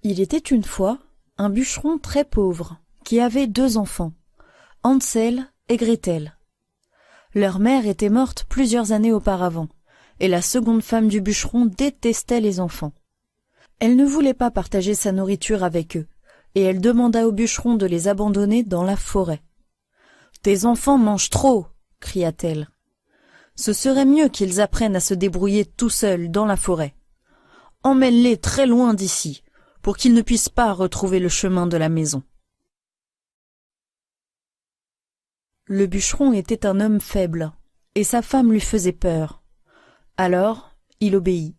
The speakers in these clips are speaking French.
Il était une fois un bûcheron très pauvre qui avait 2 enfants, Hansel et Gretel. Leur mère était morte plusieurs années auparavant, et la seconde femme du bûcheron détestait les enfants. Elle ne voulait pas partager sa nourriture avec eux, et elle demanda au bûcheron de les abandonner dans la forêt. « Tes enfants mangent trop !» cria-t-elle. « Ce serait mieux qu'ils apprennent à se débrouiller tout seuls dans la forêt. Emmène-les très loin d'ici, pour qu'ils ne puissent pas retrouver le chemin de la maison. » Le bûcheron était un homme faible, et sa femme lui faisait peur. Alors, il obéit.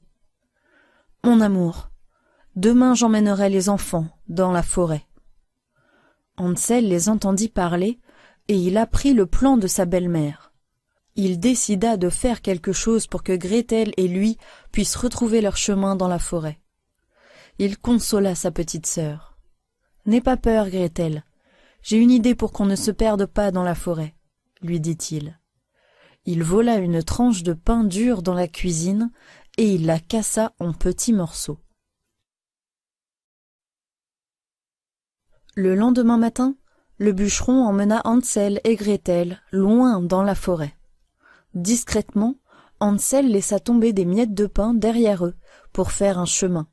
« Mon amour, demain j'emmènerai les enfants dans la forêt. » Hansel les entendit parler, et il apprit le plan de sa belle-mère. Il décida de faire quelque chose pour que Gretel et lui puissent retrouver leur chemin dans la forêt. Il consola sa petite sœur. « N'aie pas peur, Gretel. J'ai une idée pour qu'on ne se perde pas dans la forêt, » lui dit-il. Il vola une tranche de pain dur dans la cuisine et il la cassa en petits morceaux. Le lendemain matin, le bûcheron emmena Hansel et Gretel loin dans la forêt. Discrètement, Hansel laissa tomber des miettes de pain derrière eux pour faire un chemin.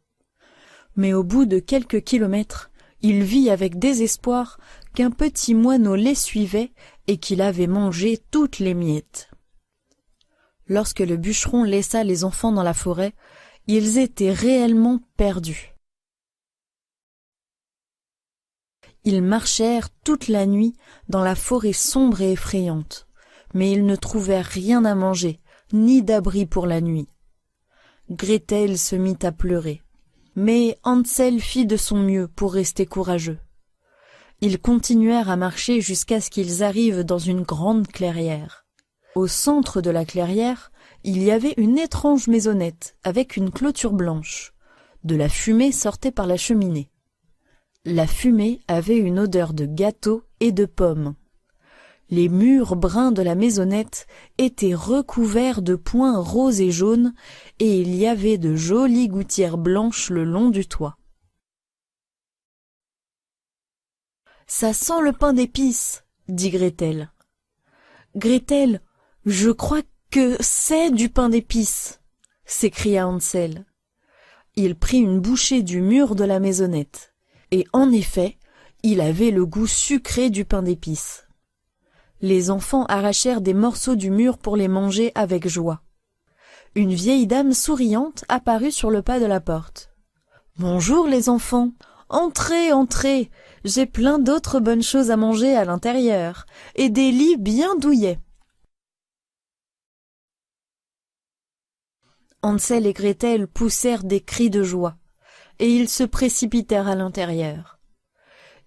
Mais au bout de quelques kilomètres, il vit avec désespoir qu'un petit moineau les suivait et qu'il avait mangé toutes les miettes. Lorsque le bûcheron laissa les enfants dans la forêt, ils étaient réellement perdus. Ils marchèrent toute la nuit dans la forêt sombre et effrayante, mais ils ne trouvèrent rien à manger, ni d'abri pour la nuit. Gretel se mit à pleurer, mais Hansel fit de son mieux pour rester courageux. Ils continuèrent à marcher jusqu'à ce qu'ils arrivent dans une grande clairière. Au centre de la clairière, il y avait une étrange maisonnette avec une clôture blanche. De la fumée sortait par la cheminée. La fumée avait une odeur de gâteau et de pommes. Les murs bruns de la maisonnette étaient recouverts de points roses et jaunes, et il y avait de jolies gouttières blanches le long du toit. « Ça sent le pain d'épices !» dit Gretel. « Gretel, je crois que c'est du pain d'épices !» s'écria Hansel. Il prit une bouchée du mur de la maisonnette, et en effet, il avait le goût sucré du pain d'épices. Les enfants arrachèrent des morceaux du mur pour les manger avec joie. Une vieille dame souriante apparut sur le pas de la porte. « Bonjour les enfants, entrez, entrez, j'ai plein d'autres bonnes choses à manger à l'intérieur, et des lits bien douillets. » Hansel et Gretel poussèrent des cris de joie, et ils se précipitèrent à l'intérieur.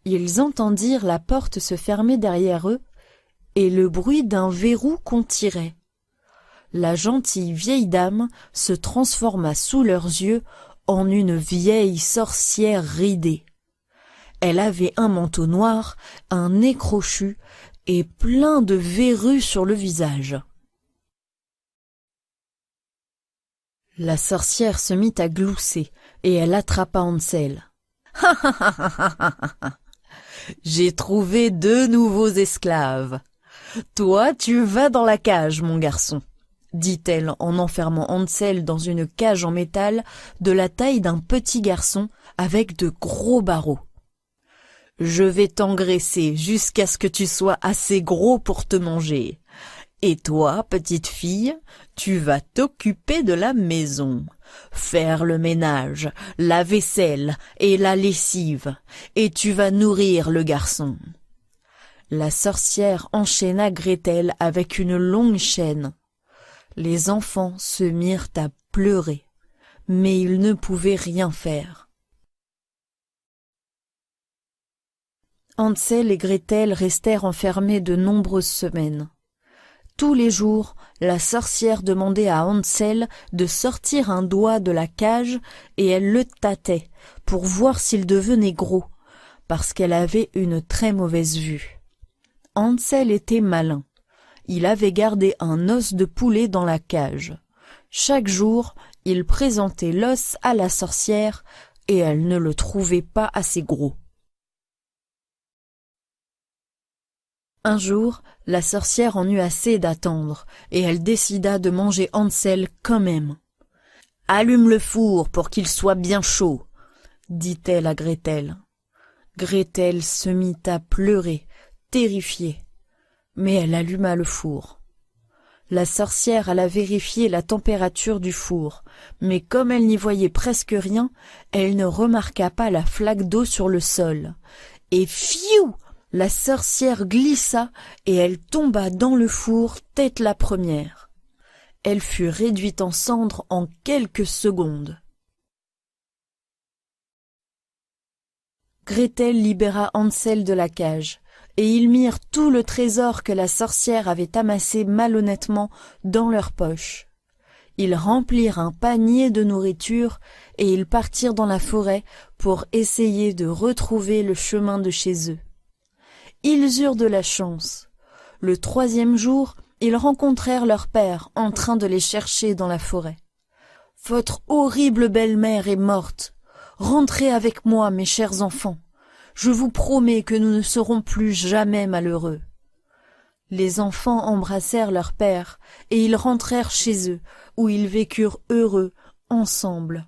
Ils entendirent la porte se fermer derrière eux, et le bruit d'un verrou qu'on tirait. La gentille vieille dame se transforma sous leurs yeux en une vieille sorcière ridée. Elle avait un manteau noir, un nez crochu et plein de verrues sur le visage. La sorcière se mit à glousser et elle attrapa Hansel. « Ha ha ha ha ha ha! J'ai trouvé 2 nouveaux esclaves. Toi, tu vas dans la cage, mon garçon, » dit-elle en enfermant Hansel dans une cage en métal de la taille d'un petit garçon avec de gros barreaux. « Je vais t'engraisser jusqu'à ce que tu sois assez gros pour te manger. Et toi, petite fille, tu vas t'occuper de la maison, faire le ménage, la vaisselle et la lessive, et tu vas nourrir le garçon. » La sorcière enchaîna Gretel avec une longue chaîne. Les enfants se mirent à pleurer, mais ils ne pouvaient rien faire. Hansel et Gretel restèrent enfermés de nombreuses semaines. Tous les jours, la sorcière demandait à Hansel de sortir un doigt de la cage et elle le tâtait pour voir s'il devenait gros, parce qu'elle avait une très mauvaise vue. Hansel était malin. Il avait gardé un os de poulet dans la cage. Chaque jour, il présentait l'os à la sorcière et elle ne le trouvait pas assez gros. Un jour, la sorcière en eut assez d'attendre, et elle décida de manger Hansel quand même. « Allume le four pour qu'il soit bien chaud », dit-elle à Gretel. Gretel se mit à pleurer, terrifiée, mais elle alluma le four. La sorcière alla vérifier la température du four, mais comme elle n'y voyait presque rien, elle ne remarqua pas la flaque d'eau sur le sol. Et fiou! La sorcière glissa et elle tomba dans le four tête la première. Elle fut réduite en cendres en quelques secondes. Gretel libéra Hansel de la cage, et ils mirent tout le trésor que la sorcière avait amassé malhonnêtement dans leur poche. Ils remplirent un panier de nourriture et ils partirent dans la forêt pour essayer de retrouver le chemin de chez eux. Ils eurent de la chance. Le 3e jour, ils rencontrèrent leur père en train de les chercher dans la forêt. « Votre horrible belle-mère est morte. Rentrez avec moi, mes chers enfants. Je vous promets que nous ne serons plus jamais malheureux. » Les enfants embrassèrent leur père et ils rentrèrent chez eux, où ils vécurent heureux ensemble.